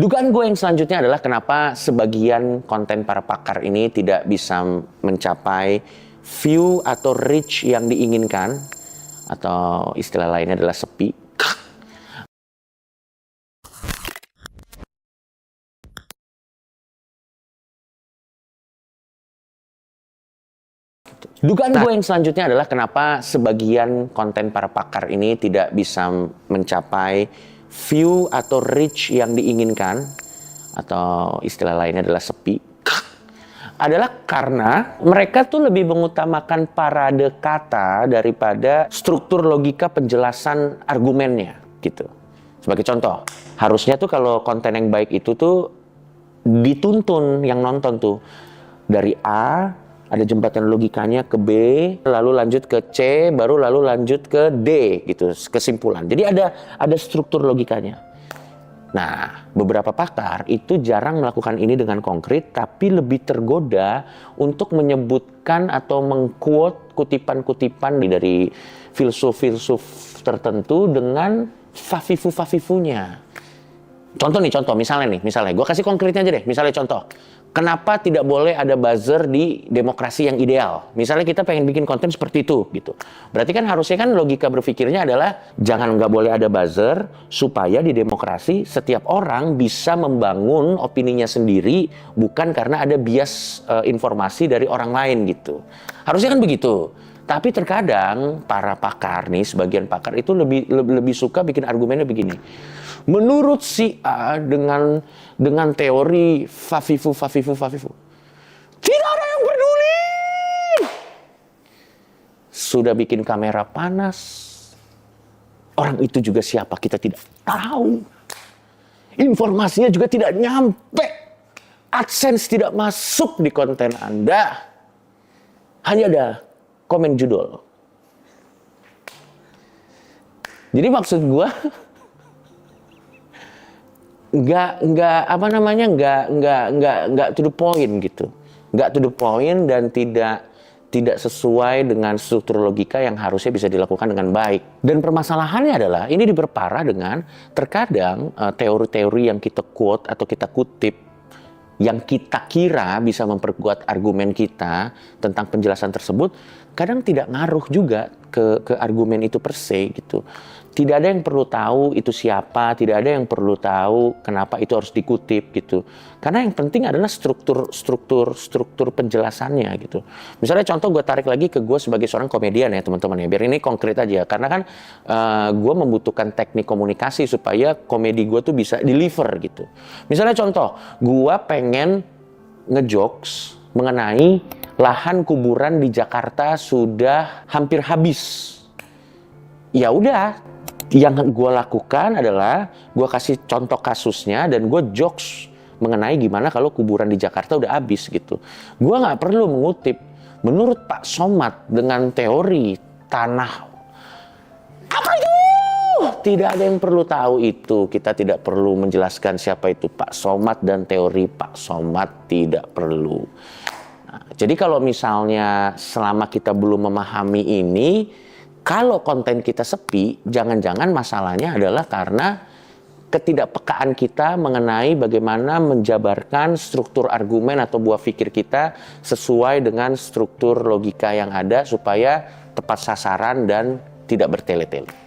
Dugaan gue yang selanjutnya adalah kenapa sebagian konten para pakar ini tidak bisa mencapai view atau reach yang diinginkan, atau istilah lainnya adalah sepi. Dugaan gue yang selanjutnya adalah kenapa sebagian konten para pakar ini tidak bisa mencapai view atau reach yang diinginkan, atau istilah lainnya adalah sepi, adalah karena mereka tuh lebih mengutamakan parade kata daripada struktur logika penjelasan argumennya gitu. Sebagai contoh, harusnya tuh kalau konten yang baik itu tuh dituntun yang nonton tuh dari A, ada jembatan logikanya ke B, lalu lanjut ke C, baru lalu lanjut ke D gitu, kesimpulan. Jadi ada struktur logikanya. Nah, beberapa pakar itu jarang melakukan ini dengan konkret, tapi lebih tergoda untuk menyebutkan atau mengquote kutipan-kutipan dari filsuf-filsuf tertentu dengan fafifu-fafifunya. Contoh, misalnya gue kasih konkretnya aja deh. Misalnya contoh, kenapa tidak boleh ada buzzer di demokrasi yang ideal? Misalnya kita pengen bikin konten seperti itu, gitu. Berarti kan harusnya kan logika berpikirnya adalah nggak boleh ada buzzer supaya di demokrasi setiap orang bisa membangun opininya sendiri, bukan karena ada bias informasi dari orang lain gitu. Harusnya kan begitu. Tapi terkadang para pakar nih, sebagian pakar itu lebih suka bikin argumennya begini. Menurut si A dengan teori fafifu. Tidak ada yang peduli. Sudah bikin kamera panas. Orang itu juga siapa kita tidak tahu. Informasinya juga tidak nyampe. AdSense tidak masuk di konten Anda. Hanya ada komen judul. Jadi maksud gua nggak to the point gitu, nggak to the point dan tidak sesuai dengan struktur logika yang harusnya bisa dilakukan dengan baik. Dan permasalahannya adalah ini diperparah dengan terkadang teori-teori yang kita quote atau kita kutip yang kita kira bisa memperkuat argumen kita tentang penjelasan tersebut, kadang tidak ngaruh juga ke argumen itu per se gitu. Tidak ada yang perlu tahu itu siapa, tidak ada yang perlu tahu kenapa itu harus dikutip gitu. Karena yang penting adalah struktur penjelasannya gitu. Misalnya contoh gue tarik lagi ke gue sebagai seorang komedian ya teman-teman ya, biar ini konkret aja. Karena kan gue membutuhkan teknik komunikasi supaya komedi gue tuh bisa deliver gitu. Misalnya contoh, gue pengen ngejokes mengenai lahan kuburan di Jakarta sudah hampir habis. Ya udah, yang gue lakukan adalah gue kasih contoh kasusnya dan gue jokes mengenai gimana kalau kuburan di Jakarta udah habis gitu. Gue nggak perlu mengutip menurut Pak Somad dengan teori tanah. Apa itu? Tidak ada yang perlu tahu itu. Kita tidak perlu menjelaskan siapa itu Pak Somad dan teori Pak Somad, tidak perlu. Nah, jadi kalau misalnya selama kita belum memahami ini, kalau konten kita sepi, jangan-jangan masalahnya adalah karena ketidakpekaan kita mengenai bagaimana menjabarkan struktur argumen atau buah pikir kita sesuai dengan struktur logika yang ada supaya tepat sasaran dan tidak bertele-tele.